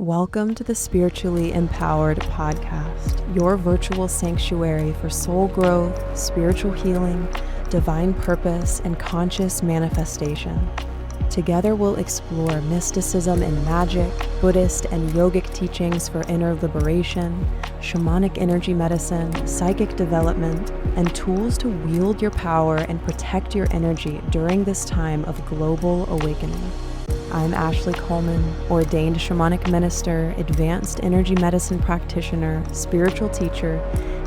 Welcome to the Spiritually Empowered Podcast, your virtual sanctuary for soul growth, spiritual healing, divine purpose, and conscious manifestation. Together we'll explore mysticism and magic, Buddhist and yogic teachings for inner liberation, shamanic energy medicine, psychic development, and tools to wield your power and protect your energy during this time of global awakening. I'm Ashley Coleman, ordained shamanic minister, advanced energy medicine practitioner, spiritual teacher,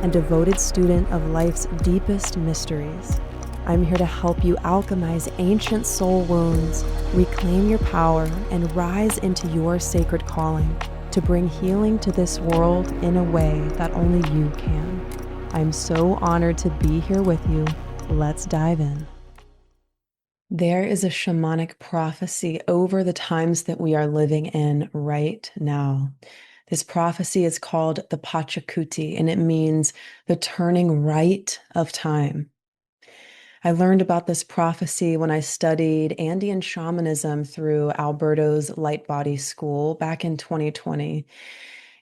and devoted student of life's deepest mysteries. I'm here to help you alchemize ancient soul wounds, reclaim your power, and rise into your sacred calling to bring healing to this world in a way that only you can. I'm so honored to be here with you. Let's dive in. There is a shamanic prophecy over the times that we are living in right now. This prophecy is called the Pachakuti, and it means the turning right of time. I learned about this prophecy when I studied Andean shamanism through Alberto's Light Body School back in 2020.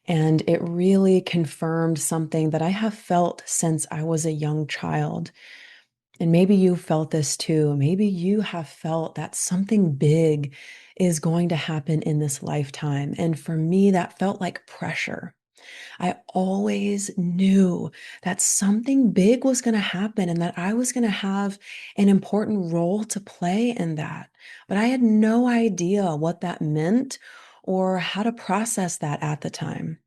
And it really confirmed something that I have felt since I was a young child. And maybe you felt this too. Maybe you have felt that something big is going to happen in this lifetime. And for me, that felt like pressure. I always knew that something big was going to happen and that I was going to have an important role to play in that. But I had no idea what that meant or how to process that at the time.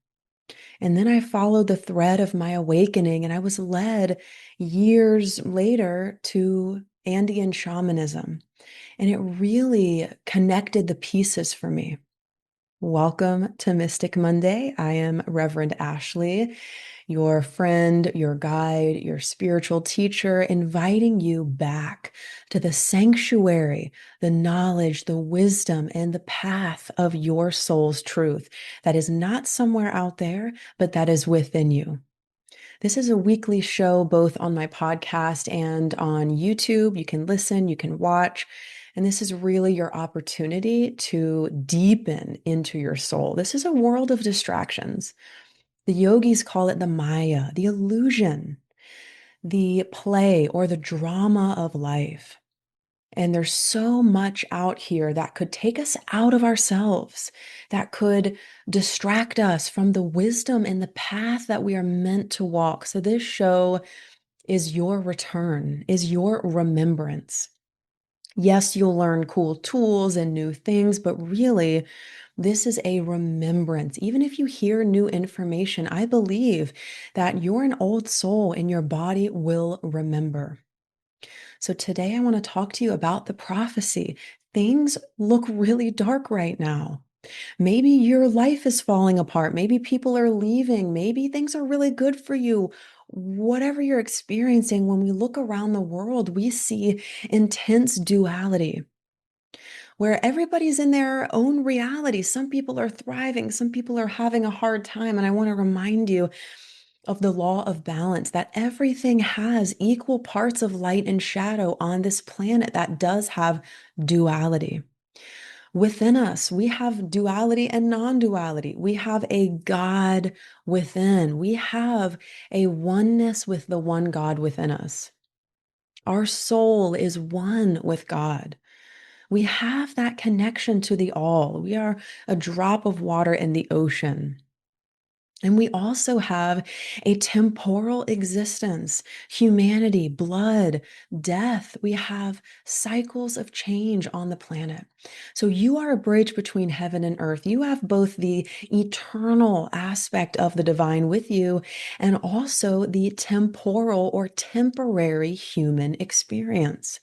And then I followed the thread of my awakening, and I was led years later to Andean shamanism. And it really connected the pieces for me. Welcome to Mystic Monday. I am Reverend Ashley, your friend, your guide, your spiritual teacher, inviting you back to the sanctuary, the knowledge, the wisdom, and the path of your soul's truth that is not somewhere out there, but that is within you. This is a weekly show both on my podcast and on YouTube. You can listen, you can watch. And this is really your opportunity to deepen into your soul. This is a world of distractions. The yogis call it the Maya, the illusion, the play or the drama of life. And there's so much out here that could take us out of ourselves, that could distract us from the wisdom and the path that we are meant to walk. So this show is your return, is your remembrance. Yes, you'll learn cool tools and new things, but really, this is a remembrance. Even if you hear new information, I believe that you're an old soul and your body will remember. So today I want to talk to you about the prophecy. Things look really dark right now. Maybe your life is falling apart. Maybe people are leaving. Maybe things are really good for you. Whatever you're experiencing, when we look around the world, we see intense duality where everybody's in their own reality. Some people are thriving, some people are having a hard time. And I want to remind you of the law of balance, that everything has equal parts of light and shadow on this planet that does have duality. Within us, we have duality and non-duality. We have a God within. We have a oneness with the one God within us. Our soul is one with God. We have that connection to the all. We are a drop of water in the ocean. And we also have a temporal existence, humanity, blood, death. We have cycles of change on the planet. So you are a bridge between heaven and earth. You have both the eternal aspect of the divine with you and also the temporal or temporary human experience.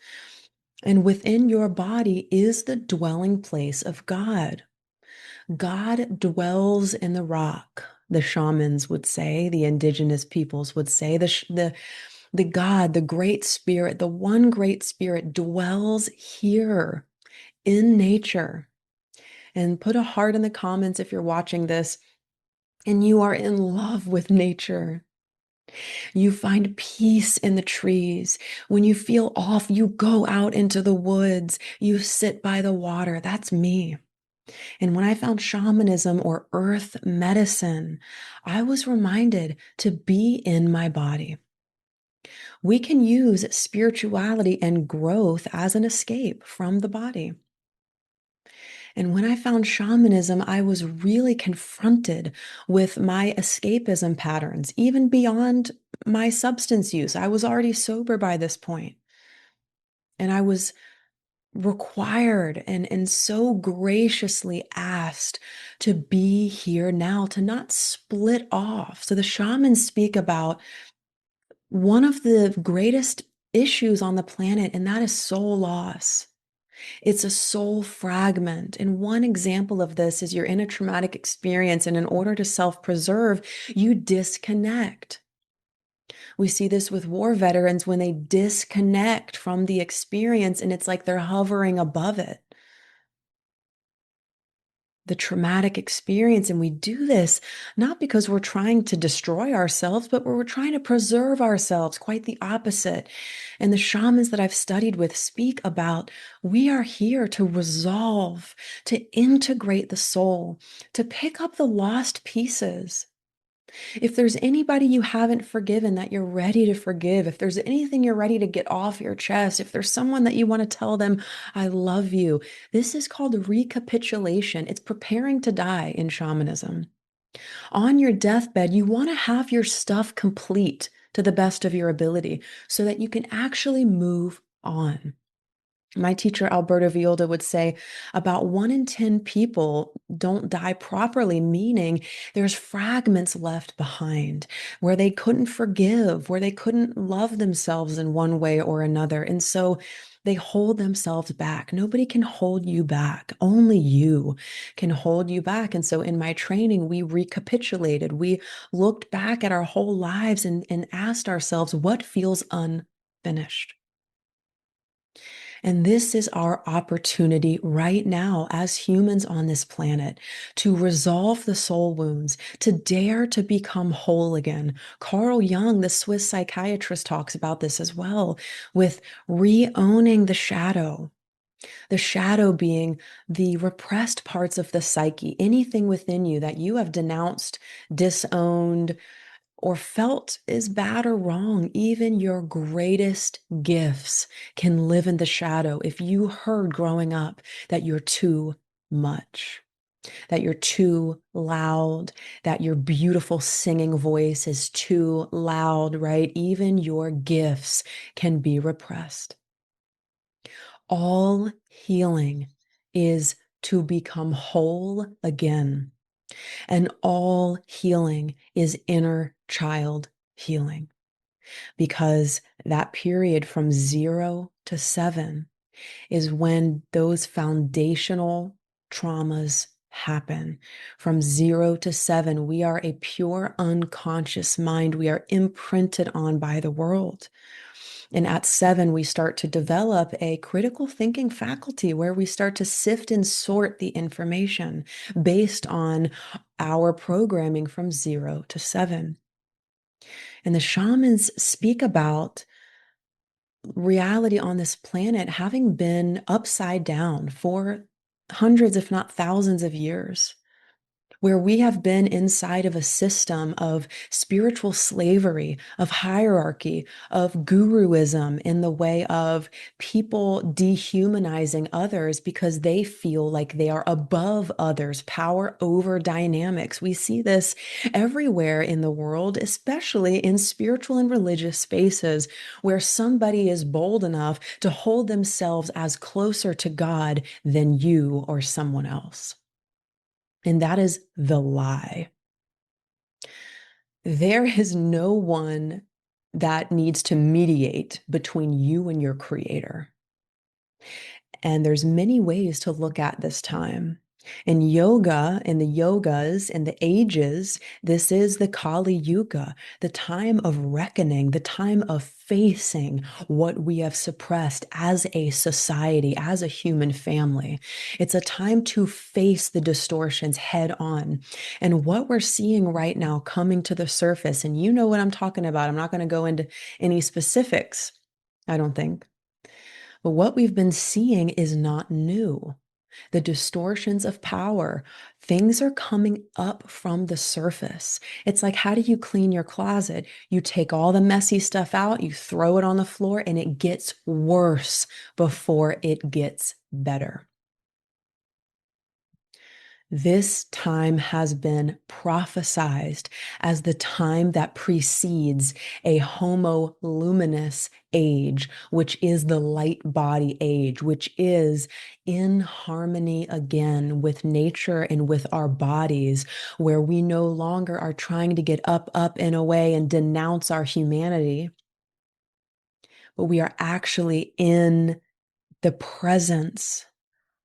And within your body is the dwelling place of God. God dwells in the rock, the shamans would say, the indigenous peoples would say, the God, the great spirit, the one great spirit dwells here in nature. And put a heart in the comments if you're watching this and you are in love with nature. You find peace in the trees. When you feel off, you go out into the woods. You sit by the water. That's me. And when I found shamanism or earth medicine, I was reminded to be in my body. We can use spirituality and growth as an escape from the body. And when I found shamanism, I was really confronted with my escapism patterns, even beyond my substance use. I was already sober by this point, and I was required and so graciously asked to be here now, to not split off. So the shamans speak about one of the greatest issues on the planet, and that is soul loss. It's a soul fragment. And one example of this is you're in a traumatic experience, and in order to self preserve, you disconnect. We see this with war veterans when they disconnect from the experience, and it's like they're hovering above it, the traumatic experience. And we do this not because we're trying to destroy ourselves, but we're trying to preserve ourselves, quite the opposite. And the shamans that I've studied with speak about we are here to resolve, to integrate the soul, to pick up the lost pieces. If there's anybody you haven't forgiven that you're ready to forgive, if there's anything you're ready to get off your chest, if there's someone that you want to tell them, I love you, this is called recapitulation. It's preparing to die in shamanism. On your deathbed, you want to have your stuff complete to the best of your ability so that you can actually move on. My teacher, Alberto Villoldo, would say about 1 in 10 people don't die properly, meaning there's fragments left behind where they couldn't forgive, where they couldn't love themselves in one way or another. And so they hold themselves back. Nobody can hold you back. Only you can hold you back. And so in my training, we recapitulated. We looked back at our whole lives and asked ourselves, what feels unfinished? And this is our opportunity right now as humans on this planet to resolve the soul wounds, to dare to become whole again. Carl Jung, the Swiss psychiatrist, talks about this as well, with re-owning the shadow being the repressed parts of the psyche, anything within you that you have denounced, disowned, or felt is bad or wrong. Even your greatest gifts can live in the shadow if you heard growing up that you're too much, that you're too loud, that your beautiful singing voice is too loud, right? Even your gifts can be repressed. All healing is to become whole again. And all healing is inner child healing, because that period from 0 to 7 is when those foundational traumas happen. From 0 to 7, we are a pure unconscious mind. We are imprinted on by the world. And at 7, we start to develop a critical thinking faculty where we start to sift and sort the information based on our programming from 0 to 7. And the shamans speak about reality on this planet having been upside down for hundreds, if not thousands of years, where we have been inside of a system of spiritual slavery, of hierarchy, of guruism, in the way of people dehumanizing others because they feel like they are above others, power over dynamics. We see this everywhere in the world, especially in spiritual and religious spaces where somebody is bold enough to hold themselves as closer to God than you or someone else. And that is the lie. There is no one that needs to mediate between you and your creator. And there's many ways to look at this time. In yoga, in the yogas, in the ages, this is the Kali Yuga, the time of reckoning, the time of facing what we have suppressed as a society, as a human family. It's a time to face the distortions head on. And what we're seeing right now coming to the surface, and you know what I'm talking about, I'm not going to go into any specifics, I don't think. But what we've been seeing is not new. the distortions of power, things are coming up from the surface. It's like, how do you clean your closet? You take all the messy stuff out, you throw it on the floor, and it gets worse before it gets better. This time has been prophesized as the time that precedes a homo luminous age, which is the light body age, which is in harmony again with nature and with our bodies, where we no longer are trying to get up, and away and denounce our humanity, but we are actually in the presence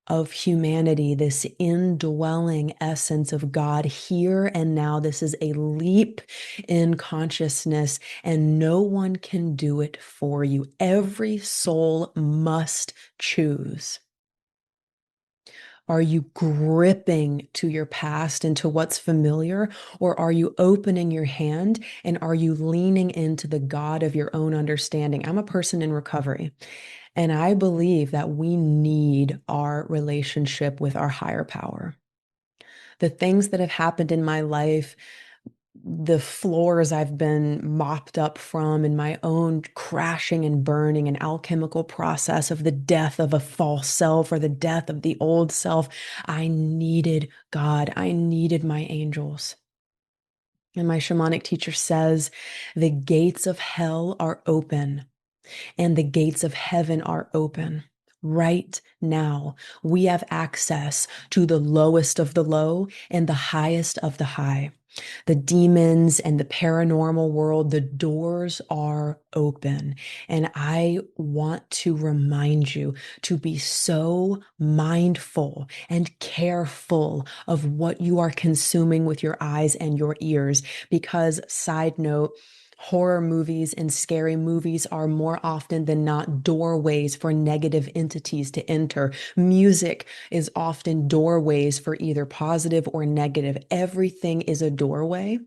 of humanity, this indwelling essence of God here and now. This is a leap in consciousness, and no one can do it for you. Every soul must choose. Are you gripping to your past and to what's familiar, or are you opening your hand and are you leaning into the God of your own understanding? I'm a person in recovery, and I believe that we need our relationship with our higher power. The things that have happened in my life, the floors I've been mopped up from, in my own crashing and burning and alchemical process of the death of a false self or the death of the old self, I needed God. I needed my angels. And my shamanic teacher says, the gates of hell are open and the gates of heaven are open. Right now, we have access to the lowest of the low and the highest of the high. The demons and the paranormal world, the doors are open. And I want to remind you to be so mindful and careful of what you are consuming with your eyes and your ears. Because, side note, horror movies and scary movies are more often than not doorways for negative entities to enter. Music is often doorways for either positive or negative. Everything is a doorway,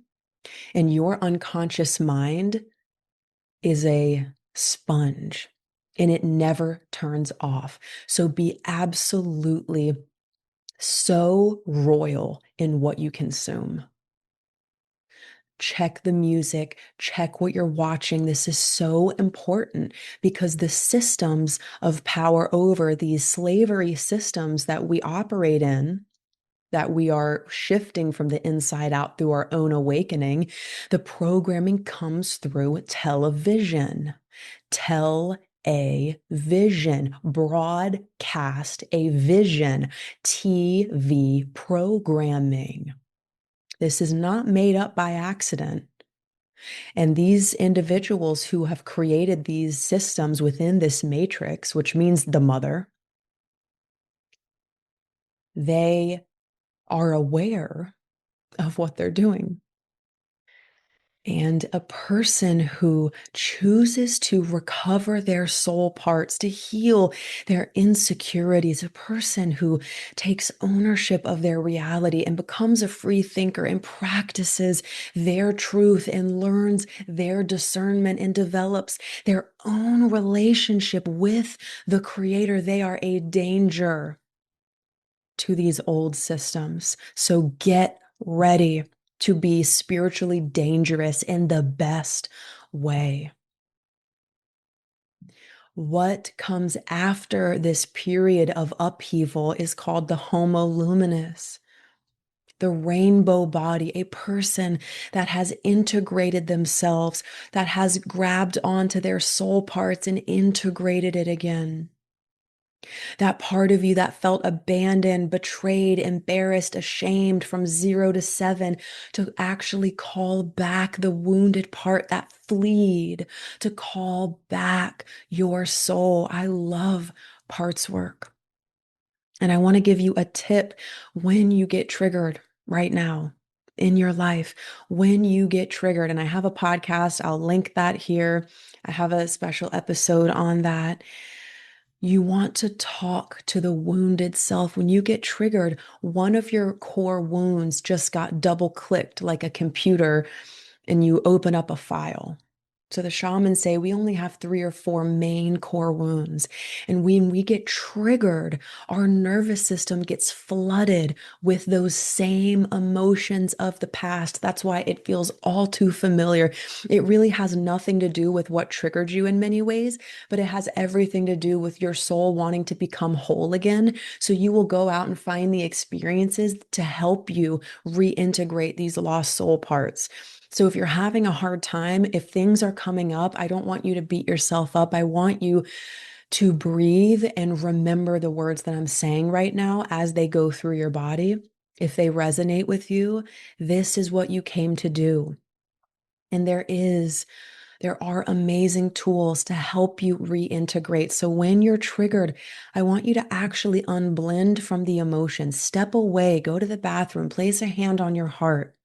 and your unconscious mind is a sponge, and it never turns off. So be absolutely so royal in what you consume. Check the music, check what you're watching. This is so important because the systems of power over these slavery systems that we operate in, that we are shifting from the inside out through our own awakening, the programming comes through television. Tell a vision, broadcast a vision, TV programming. This is not made up by accident. And these individuals who have created these systems within this matrix, which means the mother, they are aware of what they're doing. And a person who chooses to recover their soul parts, to heal their insecurities, a person who takes ownership of their reality and becomes a free thinker and practices their truth and learns their discernment and develops their own relationship with the Creator, they are a danger to these old systems. So get ready to be spiritually dangerous in the best way. What comes after this period of upheaval is called the Homo luminous, the rainbow body, a person that has integrated themselves, that has grabbed onto their soul parts and integrated it again. That part of you that felt abandoned, betrayed, embarrassed, ashamed from 0 to 7, to actually call back the wounded part that fled, to call back your soul. I love parts work. And I want to give you a tip when you get triggered right now in your life, when you get triggered. And I have a podcast, I'll link that here. I have a special episode on that. You want to talk to the wounded self. When you get triggered, one of your core wounds just got double clicked like a computer and you open up a file. So the shamans say we only have 3 or 4 main core wounds. And when we get triggered, our nervous system gets flooded with those same emotions of the past. That's why it feels all too familiar. It really has nothing to do with what triggered you in many ways, but it has everything to do with your soul wanting to become whole again. So you will go out and find the experiences to help you reintegrate these lost soul parts. So if you're having a hard time, if things are coming up, I don't want you to beat yourself up. I want you to breathe and remember the words that I'm saying right now as they go through your body. If they resonate with you, this is what you came to do. And there are amazing tools to help you reintegrate. So when you're triggered, I want you to actually unblend from the emotion. Step away, go to the bathroom, place a hand on your heart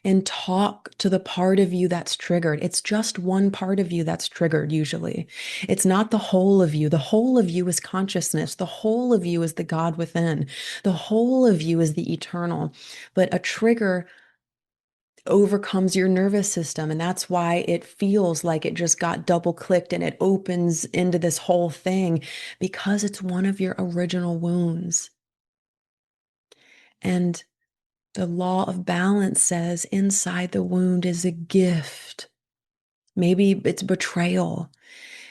and talk to the part of you that's triggered. It's just one part of you that's triggered, usually. It's not the whole of you. The whole of you is consciousness. The whole of you is the God within. The whole of you is the eternal. But a trigger overcomes your nervous system. And that's why it feels like it just got double clicked and it opens into this whole thing because it's one of your original wounds. And the law of balance says inside the wound is a gift. Maybe it's betrayal,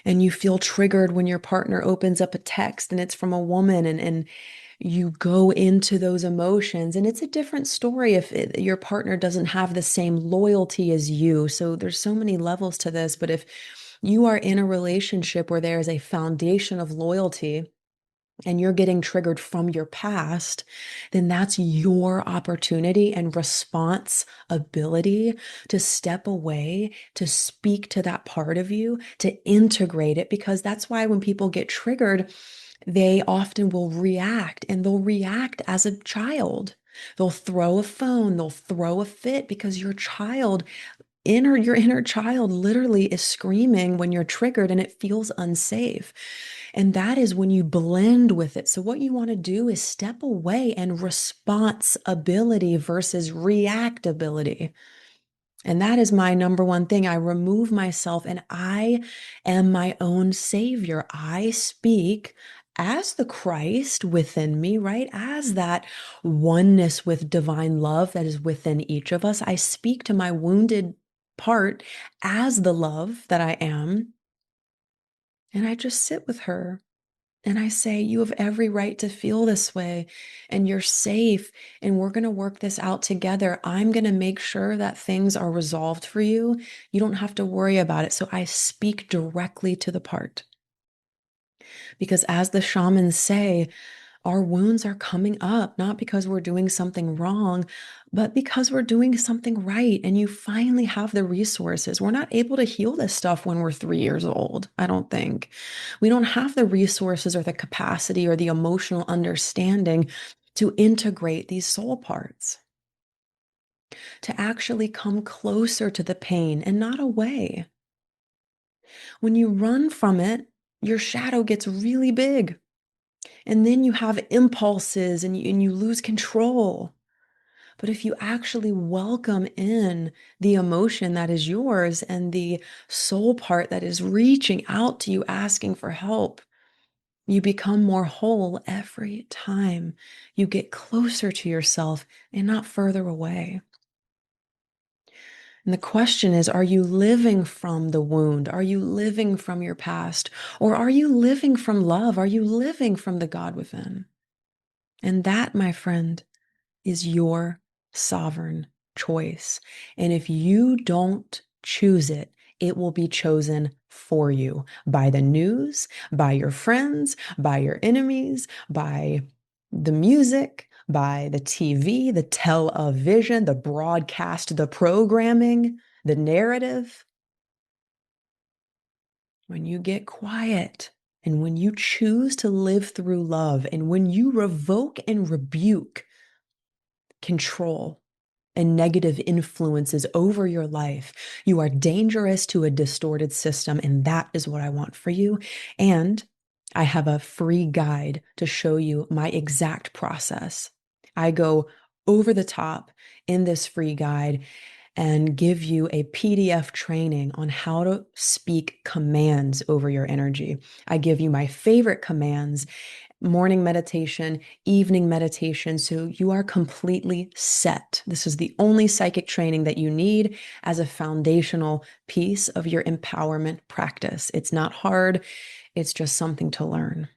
and you feel triggered when your partner opens up a text and it's from a woman, and you go into those emotions. And it's a different story if your partner doesn't have the same loyalty as you. So there's so many levels to this. But if you are in a relationship where there is a foundation of loyalty, and you're getting triggered from your past, then that's your opportunity and response ability to step away, to speak to that part of you, to integrate it. Because that's why when people get triggered, they often will react, and they'll react as a child. They'll throw a phone, they'll throw a fit because your inner child literally is screaming when you're triggered and it feels unsafe. And that is when you blend with it. So what you want to do is step away and responsibility versus reactability. And that is my number one thing. I remove myself and I am my own savior. I speak as the Christ within me, right? As that oneness with divine love that is within each of us. I speak to my wounded part as the love that I am. And I just sit with her. And I say, you have every right to feel this way, and you're safe, and we're going to work this out together. I'm going to make sure that things are resolved for you. You don't have to worry about it. So I speak directly to the part. Because as the shamans say, our wounds are coming up, not because we're doing something wrong, but because we're doing something right. And you finally have the resources. We're not able to heal this stuff when we're 3 years old, I don't think. We don't have the resources or the capacity or the emotional understanding to integrate these soul parts, to actually come closer to the pain and not away. When you run from it, your shadow gets really big. And then you have impulses and you lose control. But if you actually welcome in the emotion that is yours and the soul part that is reaching out to you, asking for help, you become more whole every time. You get closer to yourself and not further away. And the question is, are you living from the wound? Are you living from your past? Or are you living from love? Are you living from the God within? And that, my friend, is your sovereign choice. And if you don't choose it, it will be chosen for you by the news, by your friends, by your enemies, by the music, by the TV, the television, the broadcast, the programming, the narrative. When you get quiet and when you choose to live through love and when you revoke and rebuke control and negative influences over your life, you are dangerous to a distorted system. And that is what I want for you. And I have a free guide to show you my exact process. I go over the top in this free guide. and give you a PDF training on how to speak commands over your energy. I give you my favorite commands, morning meditation, evening meditation, so you are completely set. This is the only psychic training that you need as a foundational piece of your empowerment practice. It's not hard, it's just something to learn.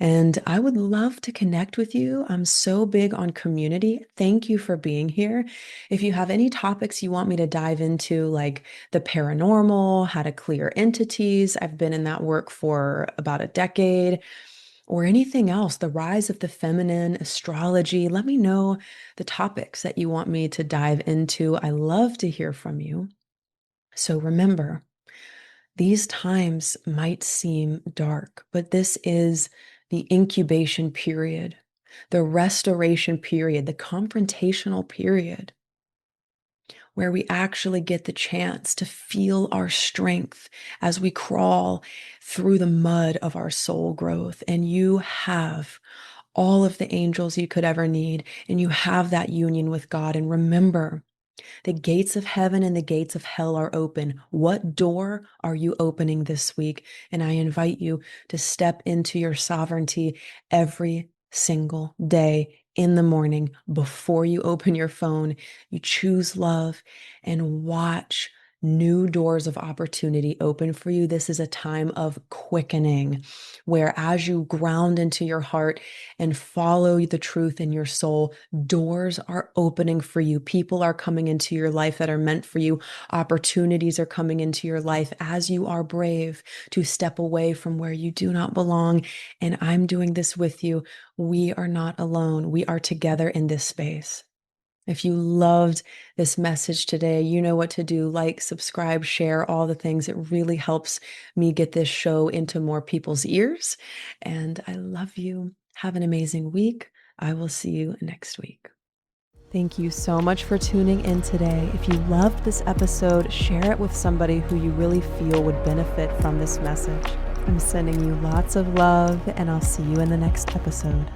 And I would love to connect with you. I'm so big on community. Thank you for being here. If you have any topics you want me to dive into, like the paranormal, how to clear entities, I've been in that work for about a decade, or anything else, the rise of the feminine, astrology, let me know the topics that you want me to dive into. I love to hear from you. So remember, these times might seem dark, but this is the incubation period, the restoration period, the confrontational period, where we actually get the chance to feel our strength as we crawl through the mud of our soul growth. And you have all of the angels you could ever need, and you have that union with God. And remember, the gates of heaven and the gates of hell are open. What door are you opening this week? And I invite you to step into your sovereignty every single day in the morning before you open your phone. You choose love and watch new doors of opportunity open for you. This is a time of quickening, where as you ground into your heart and follow the truth in your soul, doors are opening for you. People are coming into your life that are meant for you. Opportunities are coming into your life as you are brave to step away from where you do not belong. And I'm doing this with you. We are not alone. We are together in this space. If you loved this message today, you know what to do. Like, subscribe, share, all the things. It really helps me get this show into more people's ears. And I love you. Have an amazing week. I will see you next week. Thank you so much for tuning in today. If you loved this episode, share it with somebody who you really feel would benefit from this message. I'm sending you lots of love, and I'll see you in the next episode.